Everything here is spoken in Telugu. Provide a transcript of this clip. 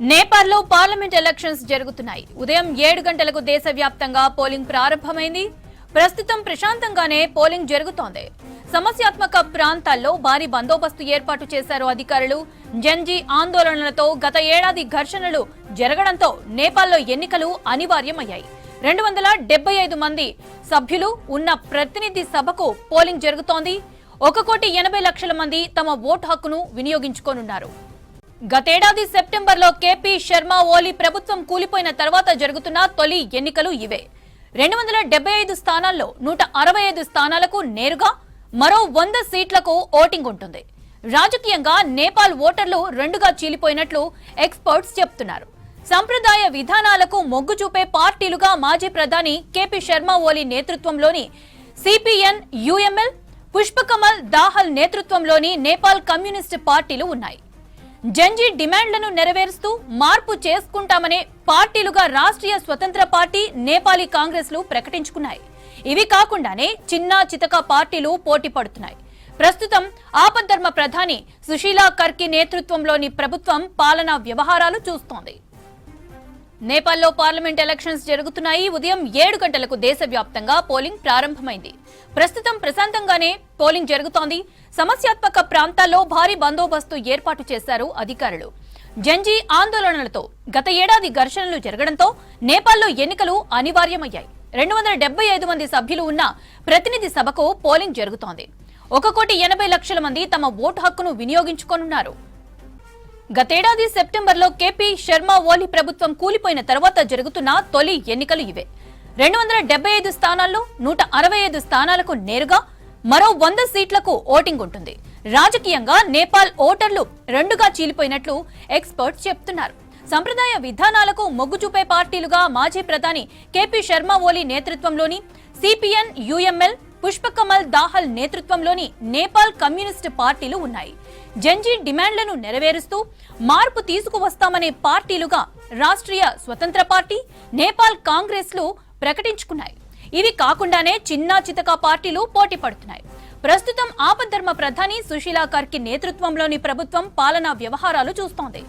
నేపాల్లో పార్లమెంట్ ఎలక్షన్స్ జరుగుతున్నాయి. ఉదయం 7 గంటలకు దేశవ్యాప్తంగా పోలింగ్ ప్రారంభమైంది. ప్రస్తుతం ప్రశాంతంగానే పోలింగ్ జరుగుతోంది. సమస్యాత్మక ప్రాంతాల్లో భారీ బందోబస్తు ఏర్పాటు చేశారు అధికారులు. జంజీ ఆందోళనలతో గత ఏడాది ఘర్షణలు జరగడంతో నేపాల్లో ఎన్నికలు అనివార్యమయ్యాయి. 275 మంది సభ్యులు ఉన్న ప్రతినిధి సభకు పోలింగ్ జరుగుతోంది. 1,80,00,000 మంది తమ ఓటు హక్కును వినియోగించుకోనున్నారు. గతేడాది సెప్టెంబర్లో కేపీ శర్మ ఓలీ ప్రభుత్వం కూలిపోయిన తర్వాత జరుగుతున్న తొలి ఎన్నికలు ఇవే. 275 స్థానాల్లో 165 స్థానాలకు నేరుగా, మరో 100 సీట్లకు ఓటింగ్ ఉంటుంది. రాజకీయంగా నేపాల్ ఓటర్లు రెండుగా చీలిపోయినట్లు ఎక్స్పర్ట్స్ చెబుతున్నారు. సంప్రదాయ విధానాలకు మొగ్గు చూపే పార్టీలుగా మాజీ ప్రధాని కేపీ శర్మ ఓలీ నేతృత్వంలోని సిపిఎన్ యుఎంఎల్, పుష్పకమల్ దాహల్ నేతృత్వంలోని నేపాల్ కమ్యూనిస్ట్ పార్టీలు ఉన్నాయి. జంజీ డిమాండ్లను నెరవేరుస్తూ మార్పు చేసుకుంటామనే పార్టీలుగా రాష్ట్రీయ స్వతంత్ర పార్టీ, నేపాలీ కాంగ్రెస్లు ప్రకటించుకున్నాయి. ఇవి కాకుండానే చిన్న చితక పార్టీలు పోటీ పడుతున్నాయి. ప్రస్తుతం ఆపద్ధర్మ ప్రధాని సుశీలా కర్కి నేతృత్వంలోని ప్రభుత్వం పాలనా వ్యవహారాలు చూస్తోంది. నేపాల్లో పార్లమెంట్ ఎలక్షన్స్ జరుగుతున్నాయి. ఉదయం 7 గంటలకు దేశవ్యాప్తంగా పోలింగ్ ప్రారంభమైంది. ప్రస్తుతం ప్రశాంతంగానే పోలింగ్ జరుగుతోంది. సమస్యాత్మక ప్రాంతాల్లో భారీ బందోబస్తు ఏర్పాటు చేశారు అధికారులు. జంజీ ఆందోళనలతో గత ఏడాది ఘర్షణలు జరగడంతో నేపాల్లో ఎన్నికలు అనివార్యమయ్యాయి. 275 మంది సభ్యులు ఉన్న ప్రతినిధి సభకు పోలింగ్ జరుగుతోంది. 1,80,00,000 మంది తమ ఓటు హక్కును వినియోగించుకోనున్నారు. గతేడాది సెప్టెంబర్లో కేపీ శర్మ ఓలీ ప్రభుత్వం కూలిపోయిన తర్వాత జరుగుతున్న తొలి ఎన్నికలు ఇవే. 275 స్థానాల్లో 165 స్థానాలకు నేరుగా, మరో 100 సీట్లకు ఓటింగ్ ఉంటుంది. రాజకీయంగా నేపాల్ ఓటర్లు రెండుగా చీలిపోయినట్లు ఎక్స్పర్ట్స్ చెప్తున్నారు. సంప్రదాయ విధానాలకు మొగ్గు చూపే పార్టీలుగా మాజీ ప్రధాని కేపీ శర్మ ఓలీ నేతృత్వంలోని సిపిఎన్ యుఎంఎల్, పుష్పకమల్ దాహల్ నేతృత్వంలోని నేపాల్ కమ్యూనిస్ట్ పార్టీలు ఉన్నాయి. జంజీ డిమాండ్లను నెరవేరుస్తూ మార్పు తీసుకువస్తామనే పార్టీలుగా రాష్ట్రీయ స్వతంత్ర పార్టీ, నేపాల్ కాంగ్రెస్లు ప్రకటించుకున్నాయి. ఇవి కాకుండానే చిన్న చితక పార్టీలు పోటీ పడుతున్నాయి. ప్రస్తుతం ఆపద్ధర్మ ప్రధాని సుశీలా కర్కి నేతృత్వంలోని ప్రభుత్వం పాలనా వ్యవహారాలు చూస్తోంది.